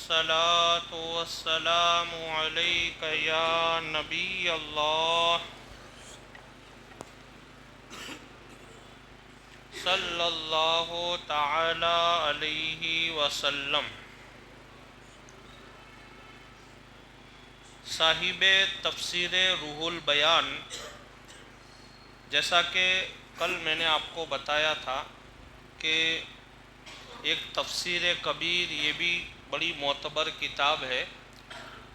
الصلاة والسلام عليك يا نبي الله صلی اللہ تعالی علیہ وسلم۔ صاحب تفسیر روح البیان، جیسا کہ کل میں نے آپ کو بتایا تھا کہ ایک تفسیر کبیر یہ بھی بڑی معتبر کتاب ہے،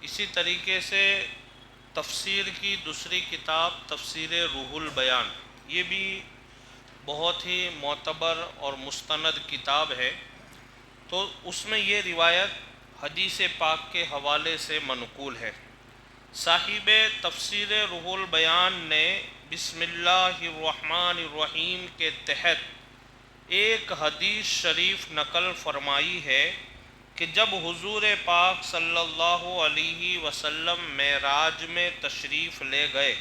اسی طریقے سے تفسیر کی دوسری کتاب تفسیر روح البیان یہ بھی بہت ہی معتبر اور مستند کتاب ہے۔ تو اس میں یہ روایت حدیث پاک کے حوالے سے منقول ہے۔ صاحب تفسیر روح البیان نے بسم اللہ الرحمن الرحیم کے تحت ایک حدیث شریف نقل فرمائی ہے کہ جب حضور پاک صلی اللہ علیہ وسلم معراج میں تشریف لے گئے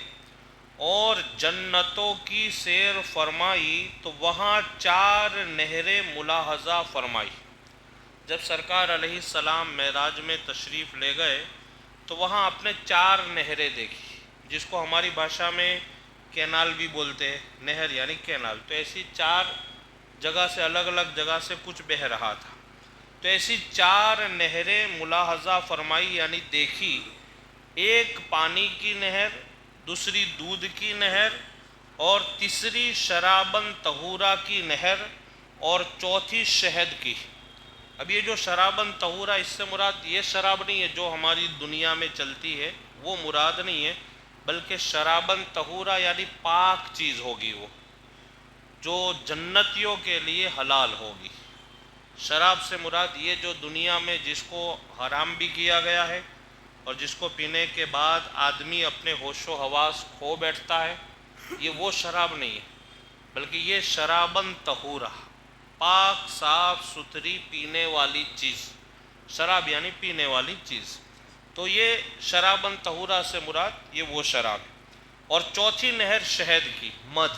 اور جنتوں کی سیر فرمائی تو وہاں 4 نہریں ملاحظہ فرمائی۔ جب سرکار علیہ السلام معراج میں تشریف لے گئے تو وہاں آپ نے 4 نہریں دیکھی، جس کو ہماری بھاشا میں کینال بھی بولتے ہیں، نہر یعنی کینال۔ تو ایسی 4 جگہ سے الگ الگ جگہ سے کچھ بہہ رہا تھا، تو ایسی 4 نہریں ملاحظہ فرمائی یعنی دیکھی۔ ایک پانی کی نہر، دوسری دودھ کی نہر، اور تیسری شرابن طہورہ کی نہر، اور چوتھی شہد کی۔ اب یہ جو شرابن طہورہ، اس سے مراد یہ شراب نہیں ہے جو ہماری دنیا میں چلتی ہے، وہ مراد نہیں ہے، بلکہ شرابن طہورہ یعنی پاک چیز ہوگی، وہ جو جنتیوں کے لیے حلال ہوگی۔ شراب سے مراد یہ جو دنیا میں جس کو حرام بھی کیا گیا ہے اور جس کو پینے کے بعد آدمی اپنے ہوش و حواس کھو بیٹھتا ہے، یہ وہ شراب نہیں ہے، بلکہ یہ شرابن طہورہ، پاک صاف ستھری پینے والی چیز۔ شراب یعنی پینے والی چیز، تو یہ شرابن طہورہ سے مراد یہ وہ شراب ہے۔ اور چوتھی نہر شہد کی، مدھ،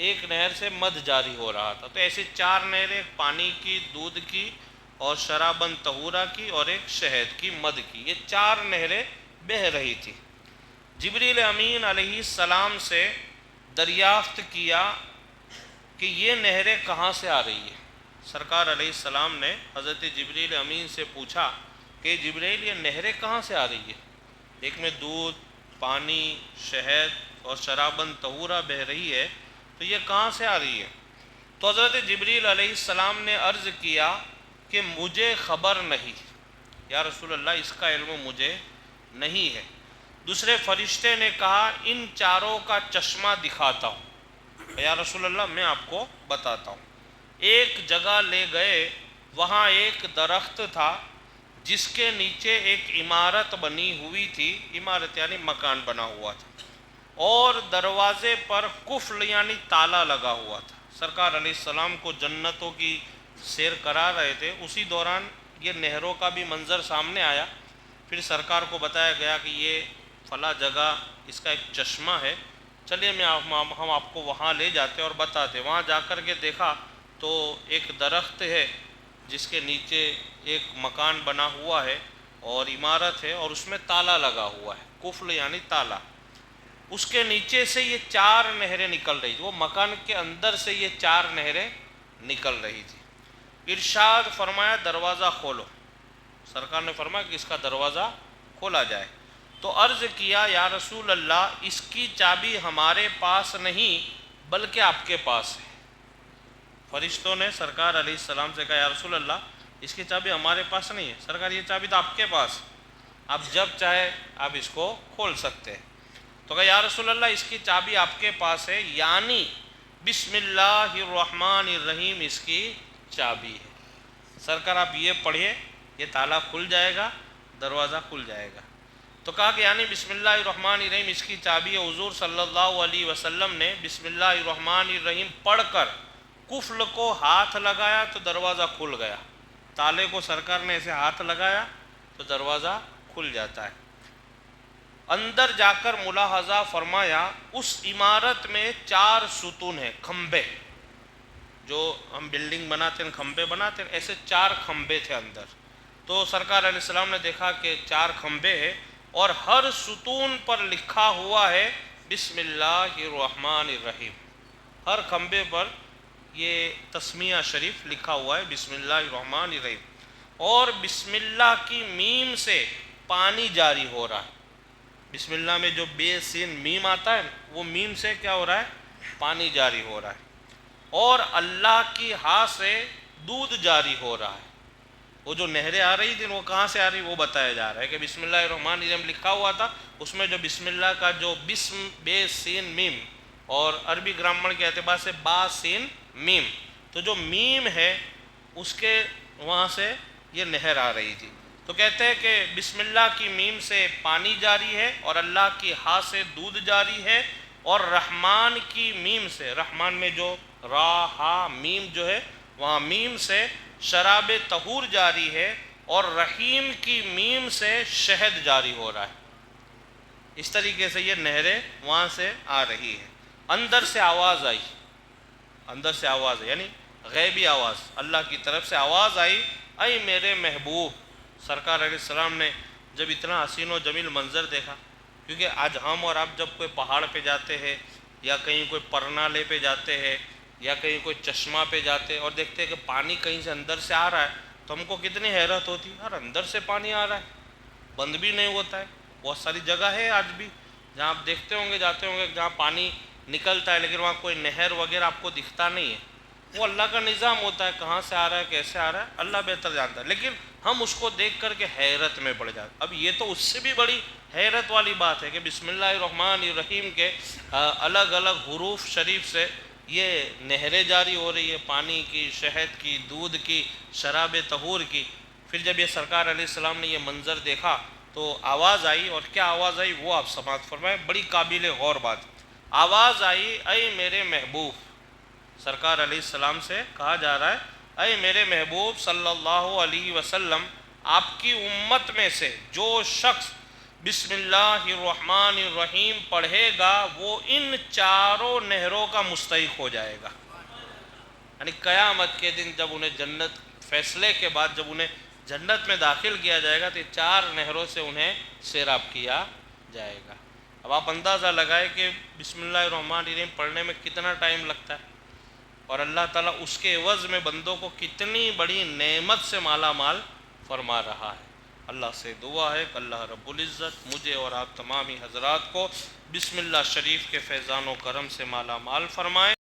ایک نہر سے مدھ جاری ہو رہا تھا۔ تو ایسی 4 نہریں، ایک پانی کی، دودھ کی، اور شرابن طہورہ کی، اور ایک شہد کی، مدھ کی، یہ 4 نہریں بہہ رہی تھی۔ جبریل امین علیہ السلام سے دریافت کیا کہ یہ نہریں کہاں سے آ رہی ہیں۔ سرکار علیہ السلام نے حضرت جبریل امین سے پوچھا کہ جبریل یہ نہریں کہاں سے آ رہی ہیں؟ ایک میں دودھ، پانی، شہد اور شرابن طہورہ بہہ رہی ہے، تو یہ کہاں سے آ رہی ہے؟ تو حضرت جبریل علیہ السلام نے عرض کیا کہ مجھے خبر نہیں یا رسول اللہ، اس کا علم مجھے نہیں ہے۔ دوسرے فرشتے نے کہا ان 4 کا چشمہ دکھاتا ہوں یا رسول اللہ، میں آپ کو بتاتا ہوں۔ ایک جگہ لے گئے، وہاں ایک درخت تھا جس کے نیچے ایک عمارت بنی ہوئی تھی، عمارت یعنی مکان بنا ہوا تھا، اور دروازے پر قفل یعنی تالا لگا ہوا تھا۔ سرکار علیہ السلام کو جنتوں کی سیر کرا رہے تھے، اسی دوران یہ نہروں کا بھی منظر سامنے آیا۔ پھر سرکار کو بتایا گیا کہ یہ فلاں جگہ اس کا ایک چشمہ ہے، چلیے ہم آپ کو وہاں لے جاتے اور بتاتے۔ وہاں جا کر کے دیکھا تو ایک درخت ہے جس کے نیچے ایک مکان بنا ہوا ہے اور عمارت ہے، اور اس میں تالا لگا ہوا ہے، قفل یعنی تالا۔ اس کے نیچے سے یہ 4 نہریں نکل رہی تھی، وہ مکان کے اندر سے یہ 4 نہریں نکل رہی تھی۔ ارشاد فرمایا دروازہ کھولو۔ سرکار نے فرمایا کہ اس کا دروازہ کھولا جائے۔ تو عرض کیا یا رسول اللہ، اس کی چابی ہمارے پاس نہیں بلکہ آپ کے پاس ہے۔ فرشتوں نے سرکار علیہ السلام سے کہا یا رسول اللہ، اس کی چابی ہمارے پاس نہیں ہے، سرکار یہ چابی تو آپ کے پاس ہے، آپ جب چاہے آپ اس کو کھول سکتے ہیں۔ تو کہا یا رسول اللہ، اس کی چابی آپ کے پاس ہے، یعنی بسم اللہ الرحمن الرحیم اس کی چابی ہے۔ سرکار آپ یہ پڑھیے، یہ تالا کھل جائے گا، دروازہ کھل جائے گا۔ تو کہا کہ یعنی بسم اللہ الرحمن الرحیم اس کی چابی ہے۔ حضور صلی اللہ علیہ وسلم نے بسم اللہ الرحمن الرحیم پڑھ کر قفل کو ہاتھ لگایا تو دروازہ کھل گیا۔ تالے کو سرکار نے ایسے ہاتھ لگایا تو دروازہ کھل جاتا ہے۔ اندر جا کر ملاحظہ فرمایا اس عمارت میں 4 ستون ہیں، کھمبے، جو ہم بلڈنگ بناتے ہیں کھمبے بناتے ہیں، ایسے 4 کھمبے تھے اندر۔ تو سرکار علیہ السلام نے دیکھا کہ 4 کھمبے ہیں اور ہر ستون پر لکھا ہوا ہے بسم اللہ الرحمن الرحیم. ہر کھمبے پر یہ تسمیہ شریف لکھا ہوا ہے بسم اللہ الرحمن الرحیم، اور بسم اللہ کی میم سے پانی جاری ہو رہا ہے. بسم اللہ میں جو بے سین میم آتا ہے وہ میم سے کیا ہو رہا ہے؟ پانی جاری ہو رہا ہے. اور اللہ کی ہاں سے دودھ جاری ہو رہا ہے. وہ جو نہریں آ رہی تھیں وہ کہاں سے آ رہی وہ بتایا جا رہا ہے کہ بسم اللہ الرحمن الرحیم لکھا ہوا تھا، اس میں جو بسم اللہ کا جو بسم بے سین میم اور عربی گرامر کے اعتبار سے با سین میم، تو جو میم ہے اس کے وہاں سے یہ نہر آ رہی تھی. تو کہتے ہیں کہ بسم اللہ کی میم سے پانی جاری ہے اور اللہ کی ہاں سے دودھ جاری ہے، اور رحمان کی میم سے، رحمان میں جو را ہا میم جو ہے وہاں میم سے شراب طہور جاری ہے، اور رحیم کی میم سے شہد جاری ہو رہا ہے. اس طریقے سے یہ نہریں وہاں سے آ رہی ہیں. اندر سے آواز آئی، اندر سے آواز یعنی غیبی آواز، اللہ کی طرف سے آواز آئی، اے میرے محبوب. سرکار علیہ السلام نے جب اتنا حسین و جمیل منظر دیکھا، کیونکہ آج ہم اور آپ جب کوئی پہاڑ پہ جاتے ہیں یا کہیں کوئی پرنالے پہ جاتے ہیں یا کہیں کوئی چشمہ پہ جاتے ہیں اور دیکھتے ہیں کہ پانی کہیں سے اندر سے آ رہا ہے تو ہم کو کتنی حیرت ہوتی ہے، یار اندر سے پانی آ رہا ہے، بند بھی نہیں ہوتا ہے. بہت ساری جگہ ہے آج بھی جہاں آپ دیکھتے ہوں گے، جاتے ہوں گے، جہاں پانی نکلتا ہے لیکن وہاں کوئی نہر وغیرہ آپ کو دکھتا نہیں ہے. وہ اللہ کا نظام ہوتا ہے، کہاں سے آ رہا ہے کیسے آ رہا ہے اللہ بہتر جانتا ہے، لیکن ہم اس کو دیکھ کر کے حیرت میں پڑ جاتے. اب یہ تو اس سے بھی بڑی حیرت والی بات ہے کہ بسم اللہ الرحمن الرحیم کے الگ الگ حروف شریف سے یہ نہریں جاری ہو رہی ہے، پانی کی، شہد کی، دودھ کی، شراب طہور کی. پھر جب یہ سرکار علیہ السلام نے یہ منظر دیکھا تو آواز آئی، اور کیا آواز آئی وہ آپ سماعت فرمائیں، بڑی قابل غور بات. آواز آئی، اے میرے محبوب. سرکار علیہ السلام سے کہا جا رہا ہے، اے میرے محبوب صلی اللہ علیہ وسلم، آپ کی امت میں سے جو شخص بسم اللہ الرحمن الرحیم پڑھے گا وہ ان 4 نہروں کا مستحق ہو جائے گا. یعنی قیامت کے دن جب انہیں جنت، فیصلے کے بعد جب انہیں جنت میں داخل کیا جائے گا تو 4 نہروں سے انہیں سیراب کیا جائے گا. اب آپ اندازہ لگائیں کہ بسم اللہ الرحمن الرحیم پڑھنے میں کتنا ٹائم لگتا ہے، اور اللہ تعالیٰ اس کے عوض میں بندوں کو کتنی بڑی نعمت سے مالا مال فرما رہا ہے. اللہ سے دعا ہے کہ اللہ رب العزت مجھے اور آپ تمامی حضرات کو بسم اللہ شریف کے فیضان و کرم سے مالا مال فرمائے.